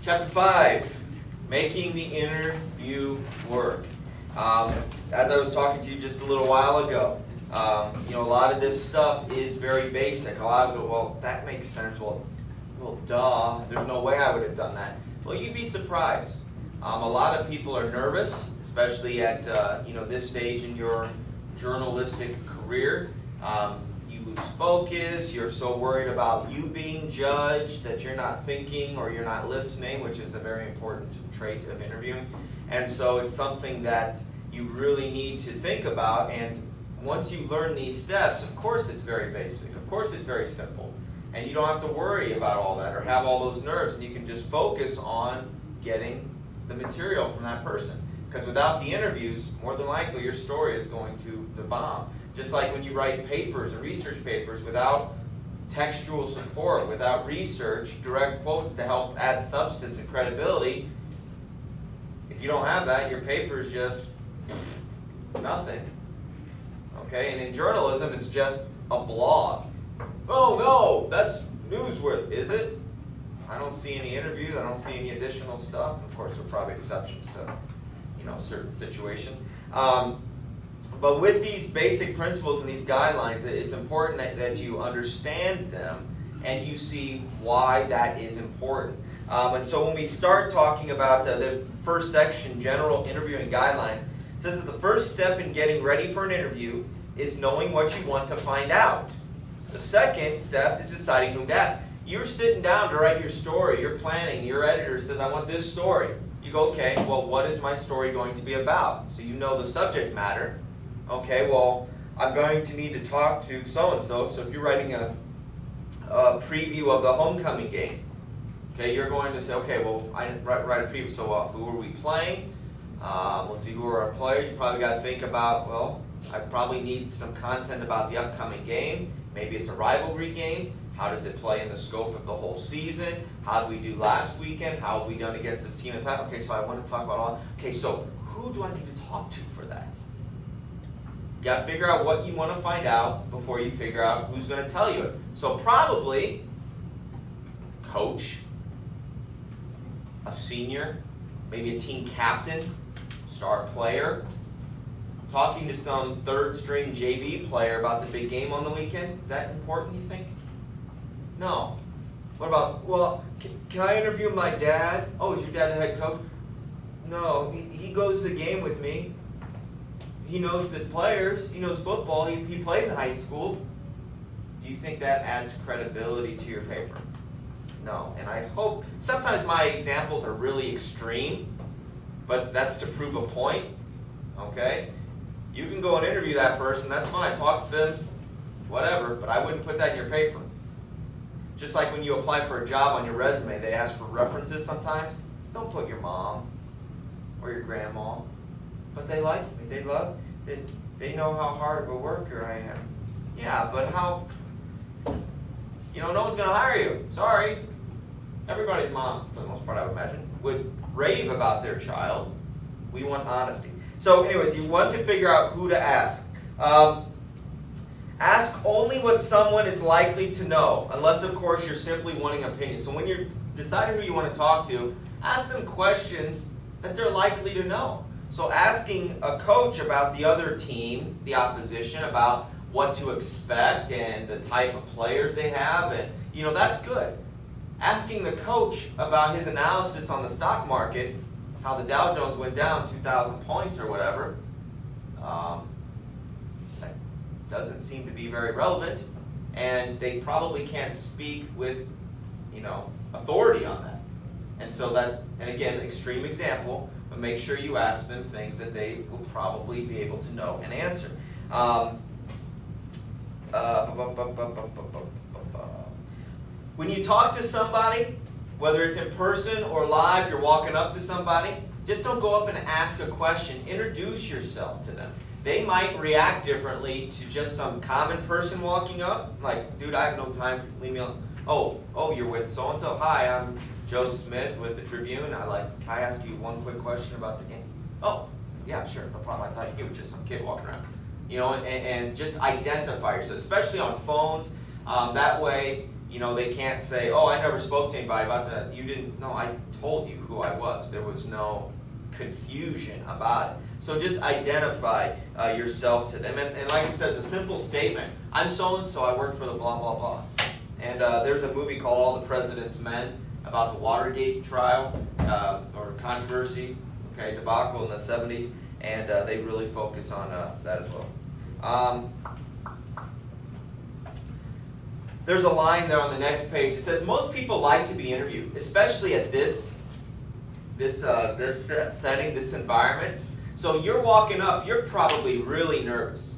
Chapter 5, making the interview work. As I was talking to you just a little while ago, a lot of this stuff is very basic. A lot of it, well, that makes sense. Well, duh, there's no way I would have done that. Well, you'd be surprised. A lot of people are nervous, especially at this stage in your journalistic career. You lose focus. You're so worried about you being judged that you're not thinking or you're not listening, which is a very important trait of interviewing. And so it's something that you really need to think about. And once you learn these steps, of course it's very basic. Of course it's very simple. And you don't have to worry about all that or have all those nerves. And you can just focus on getting the material from that person. Because without the interviews, more than likely your story is going to bomb. Just like when you write papers or research papers, without textual support, without research, direct quotes to help add substance and credibility, if you don't have that, your paper is just nothing. Okay, and in journalism, it's just a blog. Oh no, that's newsworthy, is it? I don't see any interviews. I don't see any additional stuff. Of course, there are probably exceptions to certain situations. But with these basic principles and these guidelines, it's important that you understand them and you see why that is important. And so when we start talking about the first section, general interviewing guidelines, it says that the first step in getting ready for an interview is knowing what you want to find out. The second step is deciding whom to ask. You're sitting down to write your story. You're planning. Your editor says, I want this story. You go, okay, well, what is my story going to be about? So you know the subject matter. Okay, well, I'm going to need to talk to so-and-so. So if you're writing a preview of the homecoming game, okay, you're going to say, okay, well, I write a preview. So who are we playing? Let's see, who are our players? You probably got to think about, well, I probably need some content about the upcoming game. Maybe it's a rivalry game. How does it play in the scope of the whole season? How did we do last weekend? How have we done against this team in the past? Okay, so I want to talk about all. Okay, so who do I need to talk to for that? You got to figure out what you want to find out before you figure out who's going to tell you it. So probably coach, a senior, maybe a team captain, star player, talking to some third-string JV player about the big game on the weekend. Is that important, you think? No. What about, well, can I interview my dad? Oh, is your dad the head coach? No, he goes to the game with me. He knows the players. He knows football. He played in high school. Do you think that adds credibility to your paper? No. And I hope, sometimes my examples are really extreme, but that's to prove a point. Okay? You can go and interview that person. That's fine. Talk to them, whatever, but I wouldn't put that in your paper. Just like when you apply for a job on your resume, they ask for references sometimes. Don't put your mom or your grandma. But they like me. They love me. They know how hard of a worker I am. Yeah, but how, no one's going to hire you. Sorry. Everybody's mom, for the most part I would imagine, would rave about their child. We want honesty. So anyways, you want to figure out who to ask. Ask only what someone is likely to know, unless, of course, you're simply wanting opinion. So when you're deciding who you want to talk to, ask them questions that they're likely to know. So asking a coach about the other team, the opposition, about what to expect and the type of players they have, and that's good. Asking the coach about his analysis on the stock market, how the Dow Jones went down 2,000 points or whatever, that doesn't seem to be very relevant, and they probably can't speak with, authority on that. And so and again, extreme example, but make sure you ask them things that they will probably be able to know and answer. When you talk to somebody, whether it's in person or live, you're walking up to somebody, just don't go up and ask a question. Introduce yourself to them. They might react differently to just some common person walking up. Like, dude, I have no time. Leave me alone. Oh, you're with so-and-so. Hi, I'm Joe Smith with the Tribune. Can I ask you one quick question about the game? Oh, yeah, sure, no problem. I thought you were just some kid walking around. And just identify yourself, especially on phones. That way, You know, they can't say, oh, I never spoke to anybody about that. You didn't, no, I told you who I was. There was no confusion about it. So just identify yourself to them. And like it says, a simple statement. I'm so-and-so, I work for the blah, blah, blah. And there's a movie called All the President's Men about the Watergate trial or controversy, okay, debacle in the 70s. And they really focus on that as well. There's a line there on the next page. It says, most people like to be interviewed, especially at this setting, this environment. So you're walking up, you're probably really nervous,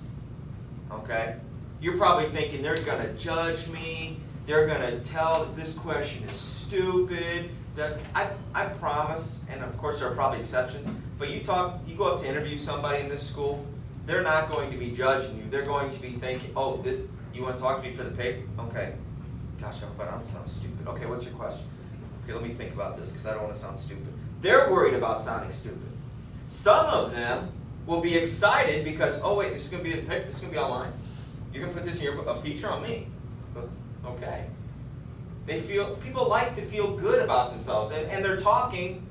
okay? You're probably thinking they're going to judge me. They're going to tell that this question is stupid. That I promise, and of course there are probably exceptions, but you go up to interview somebody in this school, they're not going to be judging you. They're going to be thinking, oh, you want to talk to me for the paper? Okay. Gosh, I hope I don't sound stupid. Okay, what's your question? Okay, let me think about this because I don't want to sound stupid. They're worried about sounding stupid. Some of them will be excited because, oh wait, this is going to be in the paper, this is going to be online. You're going to put this in a feature on me. Okay. People like to feel good about themselves, and they're talking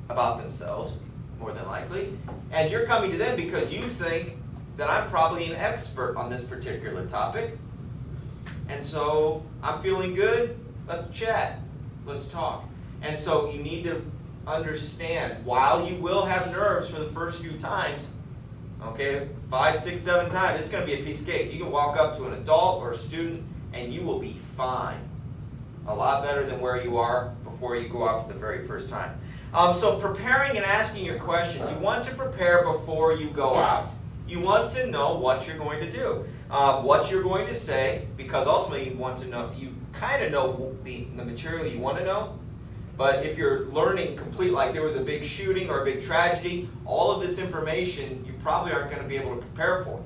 about themselves, more than likely, and you're coming to them because you think that I'm probably an expert on this particular topic, and so I'm feeling good, let's chat, let's talk. And so you need to understand, while you will have nerves for the first few times, okay, 5, 6, 7 times, it's going to be a piece of cake. You can walk up to an adult or a student and you will be fine. A lot better than where you are before you go out for the very first time. So preparing and asking your questions, you want to prepare before you go out. You want to know what you're going to do, what you're going to say, because ultimately you want to know, you kind of know the material you want to know. But if you're learning complete, like there was a big shooting or a big tragedy, all of this information you probably aren't going to be able to prepare for.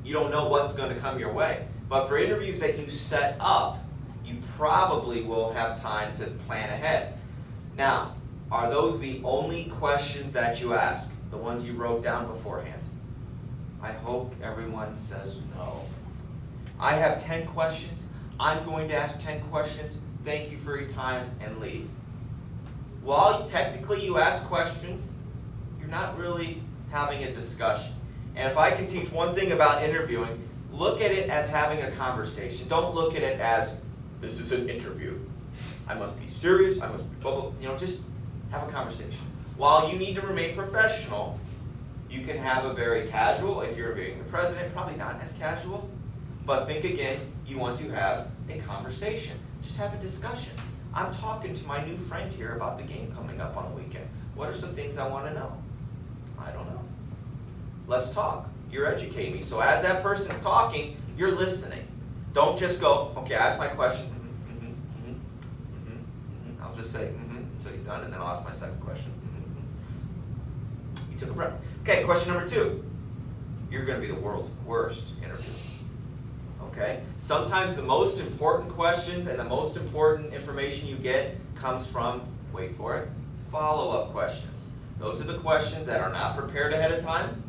You don't know what's going to come your way. But for interviews that you set up, you probably will have time to plan ahead. Now, are those the only questions that you ask? The ones you wrote down beforehand? I hope everyone says no. I have 10 questions. I'm going to ask 10 questions. Thank you for your time, and leave. While technically you ask questions, you're not really having a discussion. And if I can teach one thing about interviewing, look at it as having a conversation. Don't look at it as, this is an interview. I must be serious, I must be blah, blah, you know, just have a conversation. While you need to remain professional, you can have a very casual, if you're interviewing the president, probably not as casual, but think again, you want to have a conversation. Just have a discussion. I'm talking to my new friend here about the game coming up on the weekend. What are some things I want to know? I don't know. Let's talk. You're educating me. So as that person's talking, you're listening. Don't just go, okay, ask my question. I'll just say, until he's done, and then I'll ask my second question. You took a breath. Okay, question number 2. You're going to be the world's worst interviewer. Okay? Sometimes the most important questions and the most important information you get comes from, wait for it, follow-up questions. Those are the questions that are not prepared ahead of time.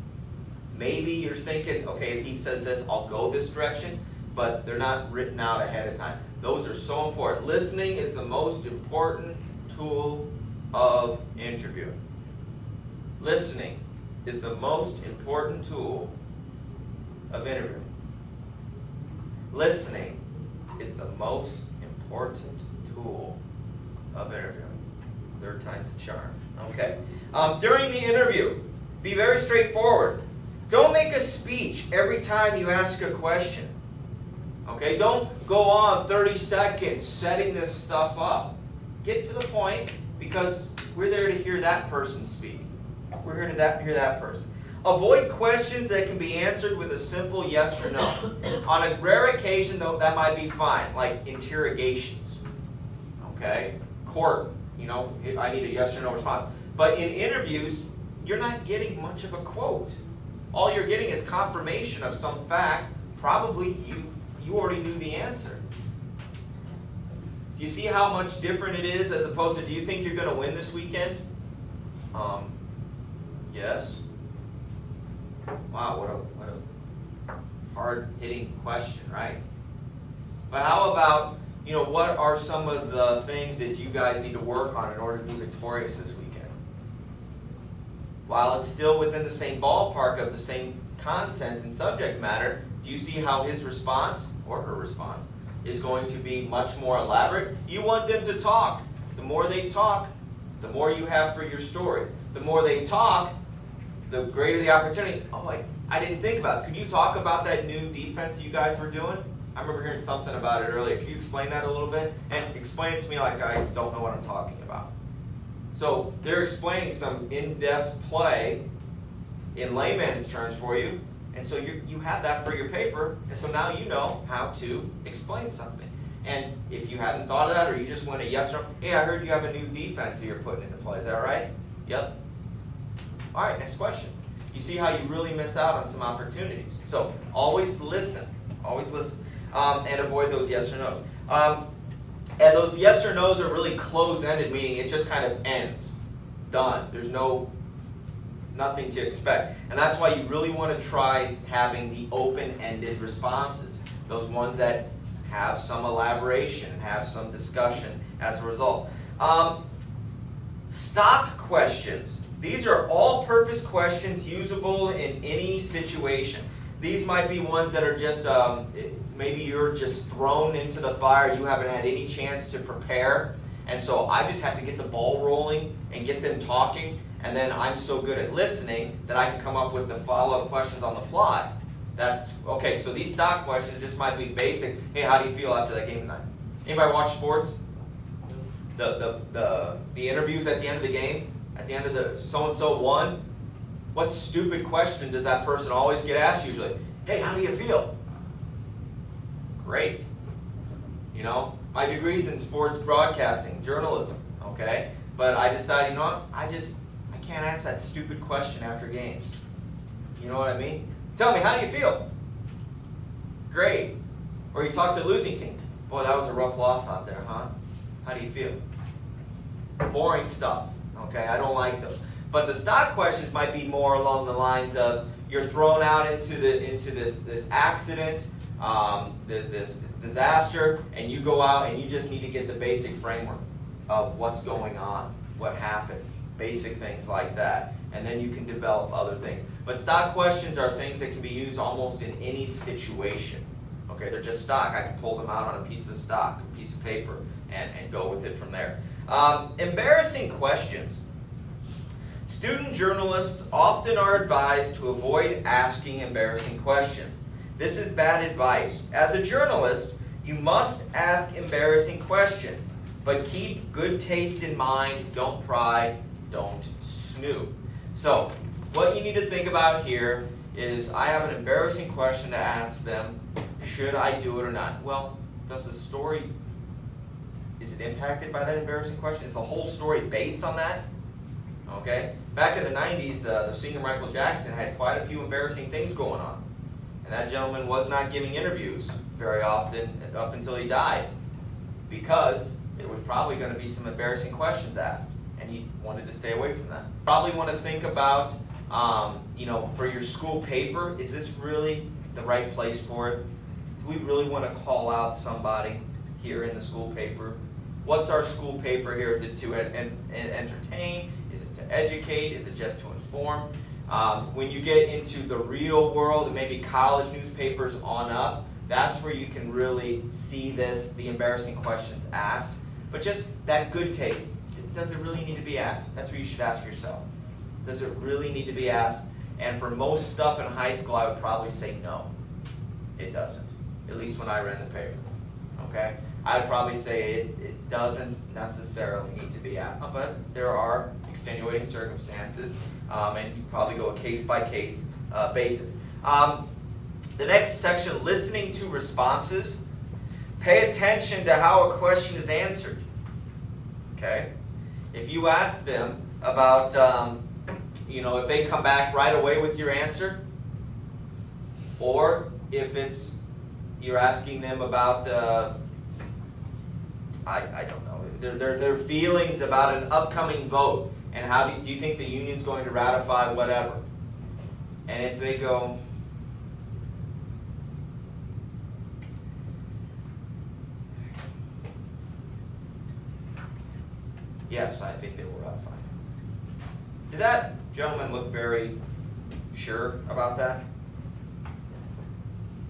Maybe you're thinking, okay, if he says this, I'll go this direction, but they're not written out ahead of time. Those are so important. Listening is the most important tool of interviewing. Listening is the most important tool of interviewing. Listening is the most important tool of interviewing. 3rd time's the charm. Okay. During the interview, be very straightforward. Don't make a speech every time you ask a question. Okay? Don't go on 30 seconds setting this stuff up. Get to the point, because we're there to hear that person speak. We're here to hear that person. Avoid questions that can be answered with a simple yes or no. On a rare occasion, though, that might be fine, like interrogations. Okay? Court, you know, I need a yes or no response. But in interviews, you're not getting much of a quote. All you're getting is confirmation of some fact. Probably you already knew the answer. Do you see how much different it is as opposed to, do you think you're going to win this weekend? Yes. Wow, what a hard-hitting question, right? But how about, what are some of the things that you guys need to work on in order to be victorious this weekend? While it's still within the same ballpark of the same content and subject matter, do you see how his response, or her response, is going to be much more elaborate? You want them to talk. The more they talk, the more you have for your story. The more they talk, the greater the opportunity. Oh, I didn't think about it. Could you talk about that new defense that you guys were doing? I remember hearing something about it earlier. Could you explain that a little bit? And explain it to me like I don't know what I'm talking about. So they're explaining some in-depth play in layman's terms for you. And so you have that for your paper. And so now you know how to explain something. And if you hadn't thought of that, or you just went a yes or no, hey, I heard you have a new defense that you're putting into play. Is that right? Yep. All right, next question. You see how you really miss out on some opportunities. So always listen. Always listen. And avoid those yes or no's. And those yes or no's are really close-ended, meaning it just kind of ends. Done. There's nothing to expect. And that's why you really want to try having the open-ended responses. Those ones that have some elaboration, have some discussion as a result. Stock questions. These are all-purpose questions usable in any situation. These might be ones that are just, maybe you're just thrown into the fire. You haven't had any chance to prepare. And so I just have to get the ball rolling and get them talking. And then I'm so good at listening that I can come up with the follow-up questions on the fly. That's, okay, so these stock questions just might be basic. Hey, how do you feel after that game tonight? Anybody watch sports? The interviews at the end of the game? At the end of the so-and-so won? What stupid question does that person always get asked usually? Hey, how do you feel? Great. My degree's in sports broadcasting, journalism, okay? But I decided, what? I can't ask that stupid question after games. You know what I mean? Tell me, how do you feel? Great. Or you talk to a losing team. Boy, that was a rough loss out there, huh? How do you feel? Boring stuff, okay? I don't like those. But the stock questions might be more along the lines of you're thrown out into this accident, this disaster, and you go out and you just need to get the basic framework of what's going on, what happened, basic things like that. And then you can develop other things. But stock questions are things that can be used almost in any situation. Okay, they're just stock. I can pull them out on a piece of stock, a piece of paper, and go with it from there. Embarrassing questions. Student journalists often are advised to avoid asking embarrassing questions. This is bad advice. As a journalist, you must ask embarrassing questions, but keep good taste in mind. Don't pry, don't snoop. So, what you need to think about here is I have an embarrassing question to ask them. Should I do it or not? Well, does the story, is it impacted by that embarrassing question? Is the whole story based on that? Okay? Back in the 90s, the singer Michael Jackson had quite a few embarrassing things going on. And that gentleman was not giving interviews very often up until he died, because there was probably going to be some embarrassing questions asked, and he wanted to stay away from that. Probably want to think about, for your school paper, is this really the right place for it? Do we really want to call out somebody here in the school paper? What's our school paper here? Is it to entertain? Is it to educate? Is it just to inform? When you get into the real world, and maybe college newspapers on up, that's where you can really see the embarrassing questions asked. But just that good taste, does it really need to be asked? That's what you should ask yourself. Does it really need to be asked? And for most stuff in high school, I would probably say no, it doesn't. At least when I ran the paper, okay? I would probably say it doesn't necessarily need to be asked, but there are extenuating circumstances, and you probably go a case-by-case basis. The next section, listening to responses. Pay attention to how a question is answered, okay? If you ask them about, if they come back right away with your answer, or if you're asking them about, I don't know, their feelings about an upcoming vote, and how do you think the union's going to ratify whatever? And if they go, Yes, I think they were fine. Did that gentleman look very sure about that?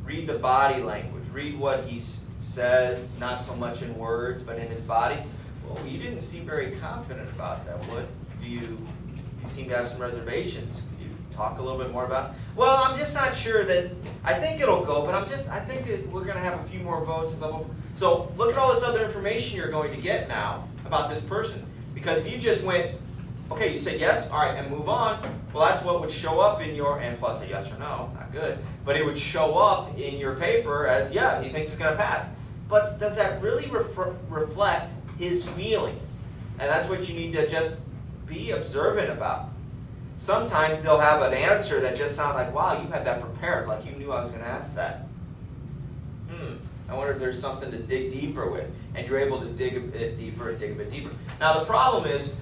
Read the body language. Read what he says, not so much in words, but in his body. Well, you didn't seem very confident about that. What do you seem to have some reservations? Could you talk a little bit more about it? Well, I'm just not sure that, I think it'll go, but I think that we're going to have a few more votes. So look at all this other information you're going to get now about this person. Because if you just went, okay, you said yes, all right, and move on, well, that's what would show up in your, and plus a yes or no, not good, but it would show up in your paper as, yeah, he thinks it's going to pass. But does that really reflect his feelings? And that's what you need to just be observant about. Sometimes they'll have an answer that just sounds like, wow, you had that prepared, like you knew I was going to ask that. I wonder if there's something to dig deeper with. And you're able to dig a bit deeper and dig a bit deeper. Now the problem is,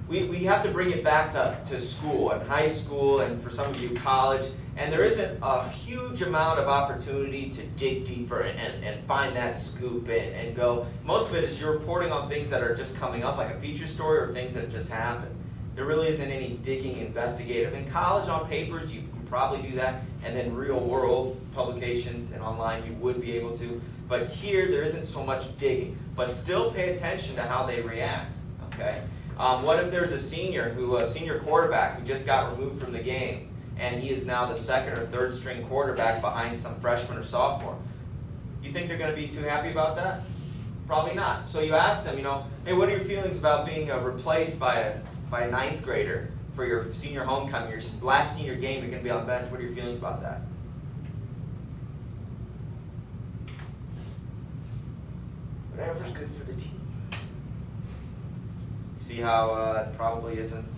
we have to bring it back to school, and high school, and for some of you, college, and there isn't a huge amount of opportunity to dig deeper and find that scoop and go. Most of it is you're reporting on things that are just coming up, like a feature story or things that have just happened. There really isn't any digging investigative. In college, on papers, you can probably do that, and then real world publications and online, you would be able to. But here, there isn't so much digging. But still pay attention to how they react, okay? What if there's a senior quarterback who just got removed from the game, and he is now the second or third string quarterback behind some freshman or sophomore? You think they're going to be too happy about that? Probably not. So you ask them, hey, what are your feelings about being replaced by a ninth grader for your senior homecoming, your last senior game? You're going to be on the bench. What are your feelings about that? Whatever's good for the team. See how it probably isn't,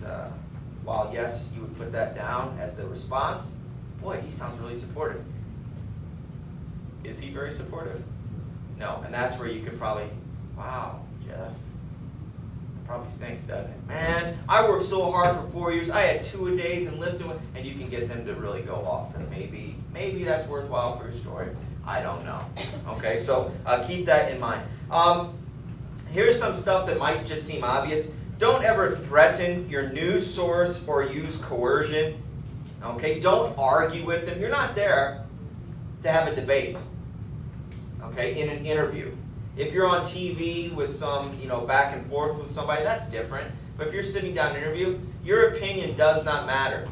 while yes, you would put that down as the response, boy, he sounds really supportive. Is he very supportive? No, and that's where you could probably, wow, Jeff, it probably stinks, doesn't it? Man, I worked so hard for 4 years, I had 2-a-days and lifting, and you can get them to really go off, and maybe that's worthwhile for your story. I don't know. Okay, so keep that in mind. Here's some stuff that might just seem obvious. Don't ever threaten your news source or use coercion. Okay, don't argue with them. You're not there to have a debate. Okay, in an interview. If you're on TV with some, back and forth with somebody, that's different. But if you're sitting down in an interview, your opinion does not matter.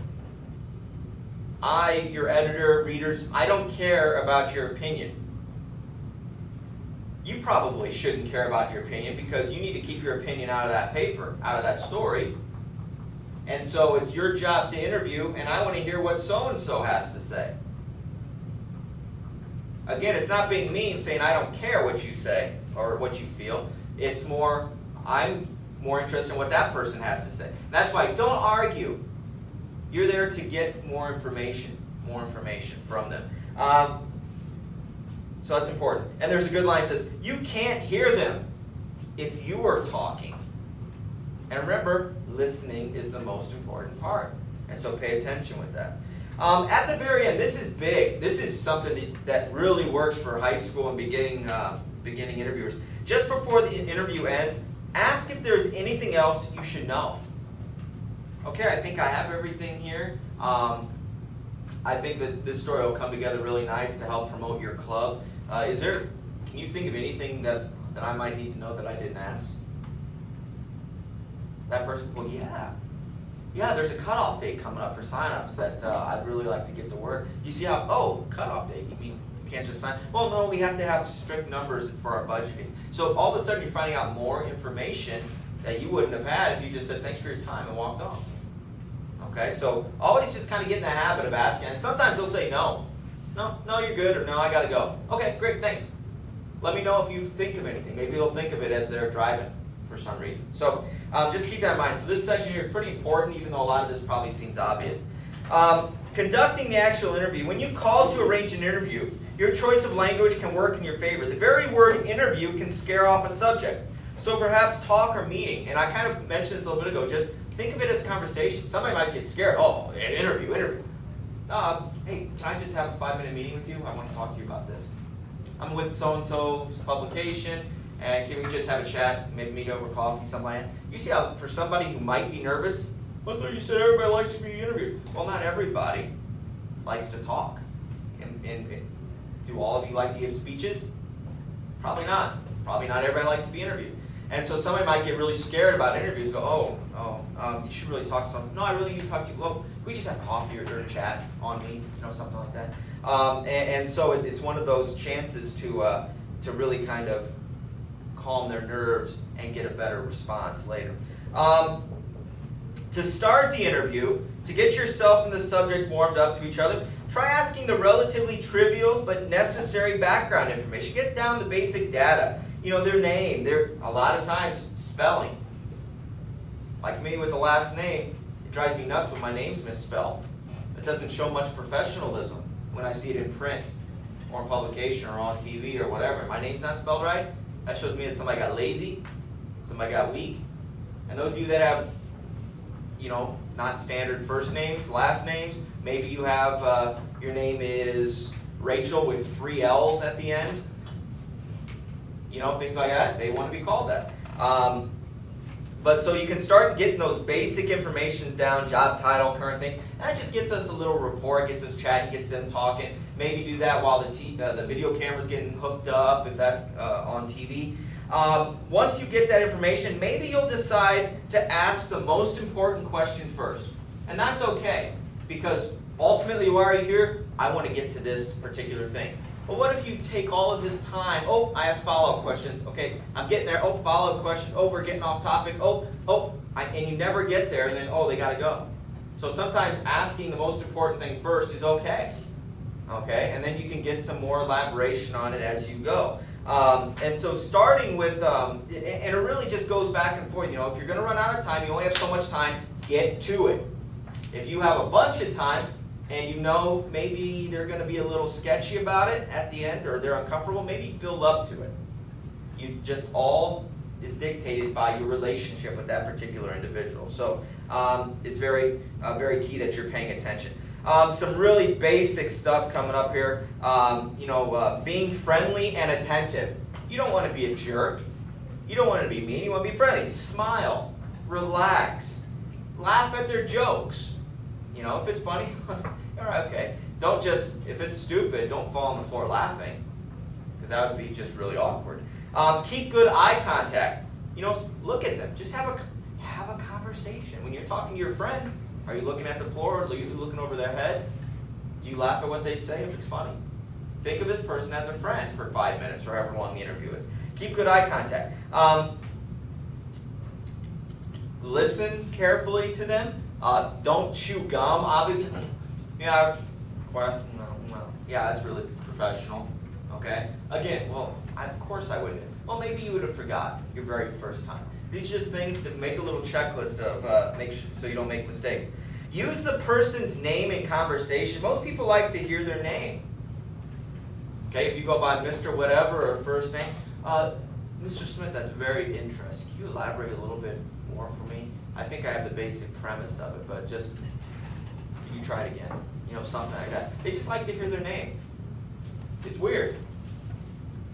Your editor, readers, I don't care about your opinion. You probably shouldn't care about your opinion because you need to keep your opinion out of that paper, out of that story. And so it's your job to interview, and I want to hear what so-and-so has to say. Again, it's not being mean, saying I don't care what you say or what you feel. It's more, I'm more interested in what that person has to say. That's why don't argue. You're there to get more information from them. So that's important. And there's a good line that says, you can't hear them if you are talking. And remember, listening is the most important part. And so pay attention with that. At the very end, this is big. This is something that really works for high school and beginning interviewers. Just before the interview ends, ask if there's anything else you should know. Okay, I think I have everything here. I think that this story will come together really nice to help promote your club. Can you think of anything that I might need to know that I didn't ask? That person? Well, yeah. Yeah, there's a cutoff date coming up for signups that I'd really like to get to work. You see how, cutoff date, you mean you can't just sign? Well, no, we have to have strict numbers for our budgeting. So all of a sudden you're finding out more information that you wouldn't have had if you just said thanks for your time and walked off. Okay, so always just kind of get in the habit of asking. And sometimes they'll say no. No, you're good, or no, I gotta go. Okay, great, thanks. Let me know if you think of anything. Maybe they'll think of it as they're driving for some reason. So just keep that in mind. So this section here is pretty important, even though a lot of this probably seems obvious. Conducting the actual interview. When you call to arrange an interview, your choice of language can work in your favor. The very word interview can scare off a subject. So perhaps talk or meeting. And I kind of mentioned this a little bit ago. Just think of it as a conversation. Somebody might get scared. Oh, an interview. Hey, can I just have a 5-minute meeting with you? I want to talk to you about this. I'm with so-and-so's publication. and can we just have a chat, maybe meet over coffee, something like that? You see how for somebody who might be nervous, I thought you said everybody likes to be interviewed. Well, not everybody likes to talk. And do all of you like to give speeches? Probably not. Probably not everybody likes to be interviewed. And so somebody might get really scared about interviews, go, you should really talk to someone. No, I really need to talk to you. Well, we just have coffee or chat on me, something like that. And so it's one of those chances to really kind of calm their nerves and get a better response later. To start the interview, to get yourself and the subject warmed up to each other, try asking the relatively trivial but necessary background information. Get down the basic data. Their name, a lot of times spelling. Like me with the last name, it drives me nuts when my name's misspelled. It doesn't show much professionalism when I see it in print or in publication or on TV or whatever. My name's not spelled right. That shows me that somebody got lazy, somebody got weak. And those of you that have, not standard first names, last names, maybe you have, your name is Rachel with 3 L's at the end. Things like that. They want to be called that. But so you can start getting those basic informations down, job title, current things. And that just gets us a little rapport, gets us chatting, gets them talking. Maybe do that while the video camera's getting hooked up, if that's on TV. Once you get that information, maybe you'll decide to ask the most important question first. And that's okay, because ultimately, why are you here? I want to get to this particular thing. But what if you take all of this time? Oh, I asked follow-up questions. Okay, I'm getting there. Oh, follow-up questions. Oh, we're getting off topic. And you never get there, and then, they got to go. So sometimes asking the most important thing first is okay. Okay, and then you can get some more elaboration on it as you go. And so starting with, and it really just goes back and forth. If you're going to run out of time, you only have so much time, get to it. If you have a bunch of time, and maybe they're going to be a little sketchy about it at the end, or they're uncomfortable, maybe build up to it. You just all is dictated by your relationship with that particular individual. So it's very, very key that you're paying attention. Some really basic stuff coming up here. Being friendly and attentive. You don't want to be a jerk. You don't want to be mean. You want to be friendly. Smile. Relax. Laugh at their jokes. If it's funny, all right, okay. Don't just, if it's stupid, don't fall on the floor laughing, because that would be just really awkward. Keep good eye contact. Look at them. Just have a conversation. When you're talking to your friend, are you looking at the floor, or are you looking over their head? Do you laugh at what they say if it's funny? Think of this person as a friend for 5 minutes, or however long the interview is. Keep good eye contact. Listen carefully to them. Don't chew gum, obviously. Yeah, question, no. Yeah, that's really professional. Okay? Again, of course I wouldn't. Well, maybe you would have forgot your very first time. These are just things to make a little checklist of, make sure so you don't make mistakes. Use the person's name in conversation. Most people like to hear their name. Okay, if you go by Mr. Whatever or first name, Mr. Smith, that's very interesting. Can you elaborate a little bit more for me? I think I have the basic premise of it, but just, can you try it again? Something like that. They just like to hear their name. It's weird.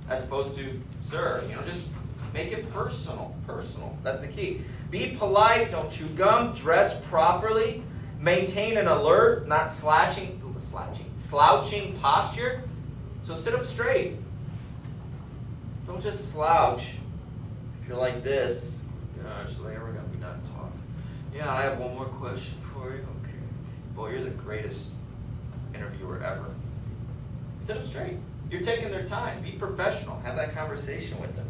As opposed to, sir, just make it personal. Personal. That's the key. Be polite, don't chew gum, dress properly, maintain an alert, not slouching posture. So sit up straight. Don't just slouch. If you're like this, gosh, later we're going to be done talking. Yeah, I have one more question for you. Okay. Boy, you're the greatest interviewer ever. Sit up straight. You're taking their time. Be professional. Have that conversation with them.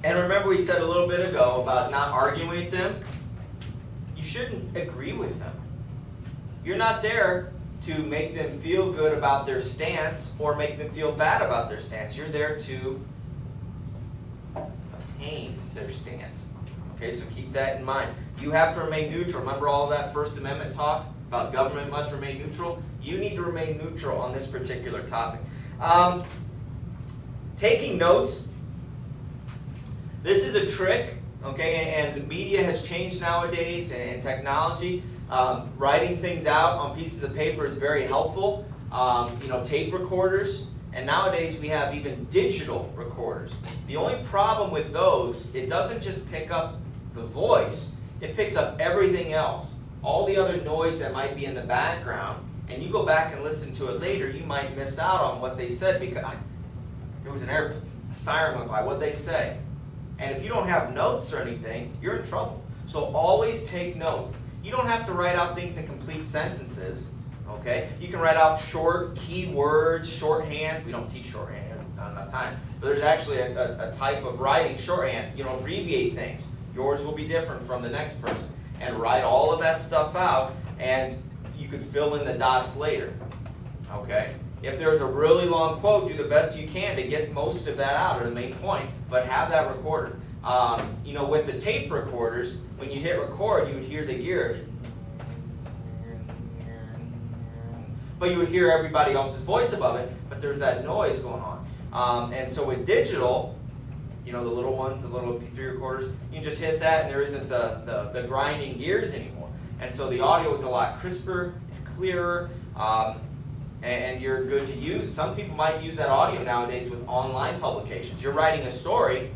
And remember we said a little bit ago about not arguing with them. You shouldn't agree with them. You're not there to make them feel good about their stance or make them feel bad about their stance. You're there to obtain their stance. Okay, so keep that in mind. You have to remain neutral. Remember all that First Amendment talk about government must remain neutral? You need to remain neutral on this particular topic. Taking notes. This is a trick, okay, and the media has changed nowadays and technology. Writing things out on pieces of paper is very helpful. Tape recorders And nowadays we have even digital recorders. The only problem with those, it doesn't just pick up the voice, it picks up everything else. All the other noise that might be in the background, and you go back and listen to it later, you might miss out on what they said because there was a siren went by, what'd they say? And if you don't have notes or anything, you're in trouble. So always take notes. You don't have to write out things in complete sentences, okay? You can write out short keywords, shorthand. We don't teach shorthand, not enough time. But there's actually a type of writing shorthand. You know, abbreviate things. Yours will be different from the next person. And write all of that stuff out, and you could fill in the dots later, okay? If there's a really long quote, do the best you can to get most of that out, or the main point, but have that recorded. You know, with the tape recorders, when you hit record, you would hear the gears. But you would hear everybody else's voice above it, but there's that noise going on. And so with digital, you know, the little ones, the little MP3 recorders, you can just hit that and there isn't the grinding gears anymore. And so the audio is a lot crisper, it's clearer, and you're good to use. Some people might use that audio nowadays with online publications. You're writing a story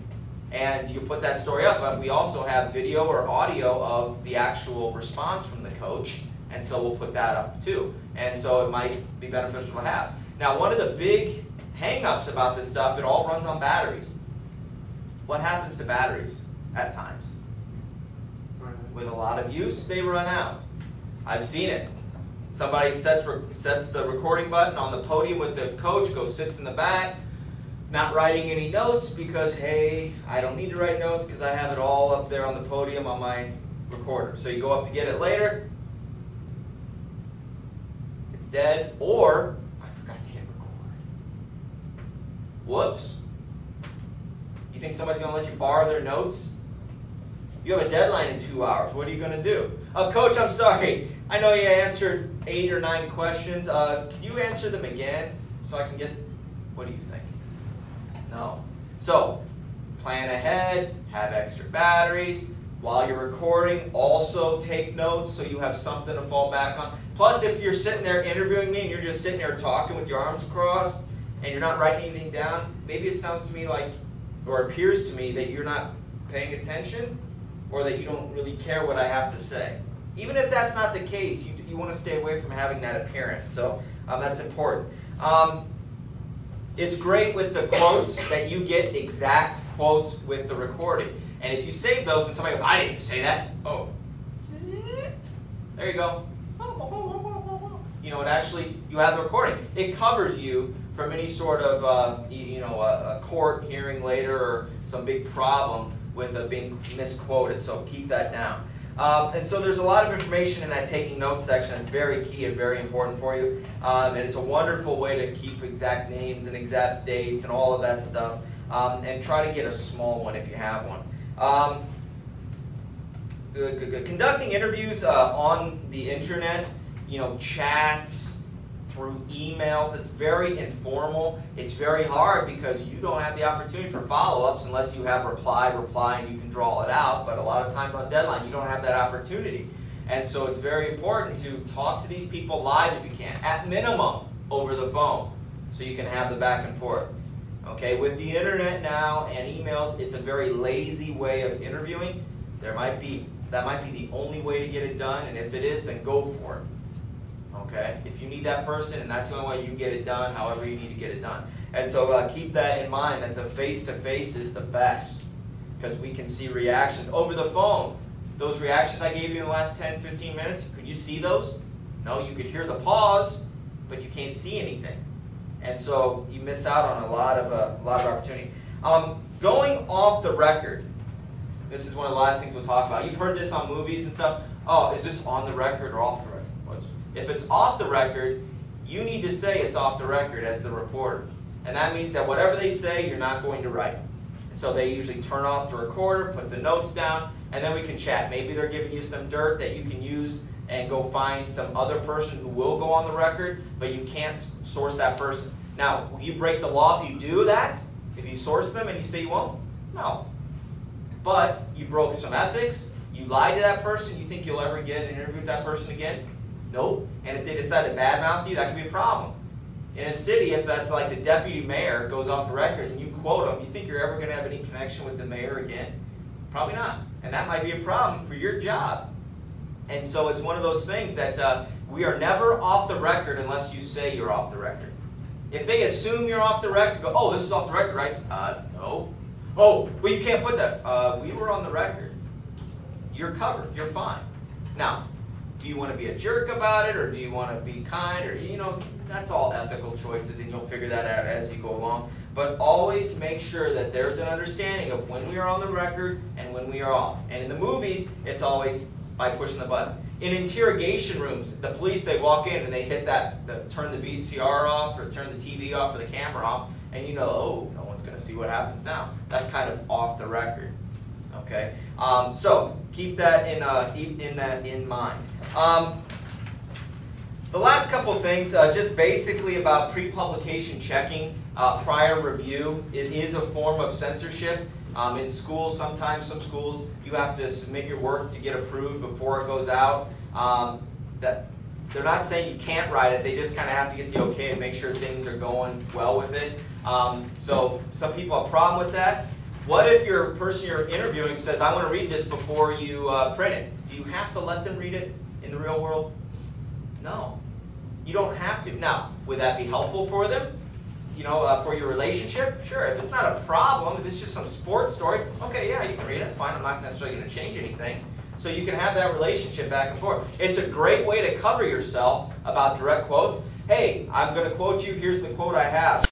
and you put that story up, but we also have video or audio of the actual response from the coach, and so we'll put that up too. And so it might be beneficial to have. Now, one of the big hang-ups about this stuff, it all runs on batteries. What happens to batteries at times? With a lot of use, they run out. I've seen it. Somebody sets the recording button on the podium with the coach, goes sits in the back, not writing any notes because, hey, I don't need to write notes because I have it all up there on the podium on my recorder. So you go up to get it later, it's dead, or I forgot to hit record. Whoops. You think somebody's going to let you borrow their notes? You have a deadline in 2 hours. What are you going to do? Coach, I'm sorry. I know you answered 8 or 9 questions. Could you answer them again so I can get... What do you think? No. So, plan ahead. Have extra batteries. While you're recording, also take notes so you have something to fall back on. Plus, if you're sitting there interviewing me and you're just sitting there talking with your arms crossed and you're not writing anything down, maybe it sounds to me like, or appears to me that you're not paying attention or that you don't really care what I have to say. Even if that's not the case, you want to stay away from having that appearance. So that's important. It's great with the quotes that you get exact quotes with the recording. And if you save those and somebody goes, I didn't say that. Oh, there you go. You know, it actually, you have the recording. It covers you from any sort of, a court hearing later or some big problem with being misquoted. So keep that down. And so there's a lot of information in that taking notes section that's very key and very important for you. And it's a wonderful way to keep exact names and exact dates and all of that stuff. And try to get a small one if you have one. Good. Conducting interviews on the internet, you know, chats, through emails, it's very informal. It's very hard because you don't have the opportunity for follow-ups unless you have reply, and you can draw it out. But a lot of times on deadline, you don't have that opportunity. And so it's very important to talk to these people live if you can, at minimum over the phone, so you can have the back and forth. Okay, with the internet now and emails, it's a very lazy way of interviewing. That might be the only way to get it done, and if it is, then go for it. Okay, if you need that person and that's the only way you get it done, however you need to get it done. And so keep that in mind, that the face-to-face is the best because we can see reactions. Over the phone, those reactions I gave you in the last 10, 15 minutes, could you see those? No, you could hear the pause, but you can't see anything. And so you miss out on a lot of opportunity. Going off the record, this is one of the last things we'll talk about. You've heard this on movies and stuff. Oh, is this on the record or off the record? If it's off the record, you need to say it's off the record as the reporter. And that means that whatever they say, you're not going to write. And so they usually turn off the recorder, put the notes down, and then we can chat. Maybe they're giving you some dirt that you can use and go find some other person who will go on the record, but you can't source that person. Now, will you break the law if you do that? If you source them and you say you won't? No. But you broke some ethics, you lied to that person, you think you'll ever get an interview with that person again? Nope. And if they decide to badmouth you, that could be a problem. in a city, if that's like the deputy mayor goes off the record and you quote him, you think you're ever going to have any connection with the mayor again? Probably not. And that might be a problem for your job. And so it's one of those things that we are never off the record unless you say you're off the record. If they assume you're off the record, go, oh, this is off the record, right? No. Oh, well, you can't put that. We were on the record. You're covered. You're fine. Now, do you want to be a jerk about it, or do you want to be kind, or, you know, that's all ethical choices, and you'll figure that out as you go along. But always make sure that there's an understanding of when we are on the record and when we are off. And in the movies, it's always by pushing the button. In interrogation rooms, the police, they walk in and they hit turn the VCR off or turn the TV off or the camera off, and you know, oh, no one's going to see what happens now. That's kind of off the record. Okay, so keep that in mind. The last couple of things, just basically about pre-publication checking, prior review. It is a form of censorship. In schools, sometimes some schools, you have to submit your work to get approved before it goes out. They're not saying you can't write it, they just kind of have to get the okay and make sure things are going well with it. So some people have a problem with that. What if your person you're interviewing says, I want to read this before you print it? Do you have to let them read it in the real world? No. You don't have to. Now, would that be helpful for them? You know, for your relationship? Sure. If it's not a problem, if it's just some sports story, okay, yeah, you can read it. It's fine. I'm not necessarily going to change anything. So you can have that relationship back and forth. It's a great way to cover yourself about direct quotes. Hey, I'm going to quote you. Here's the quote I have.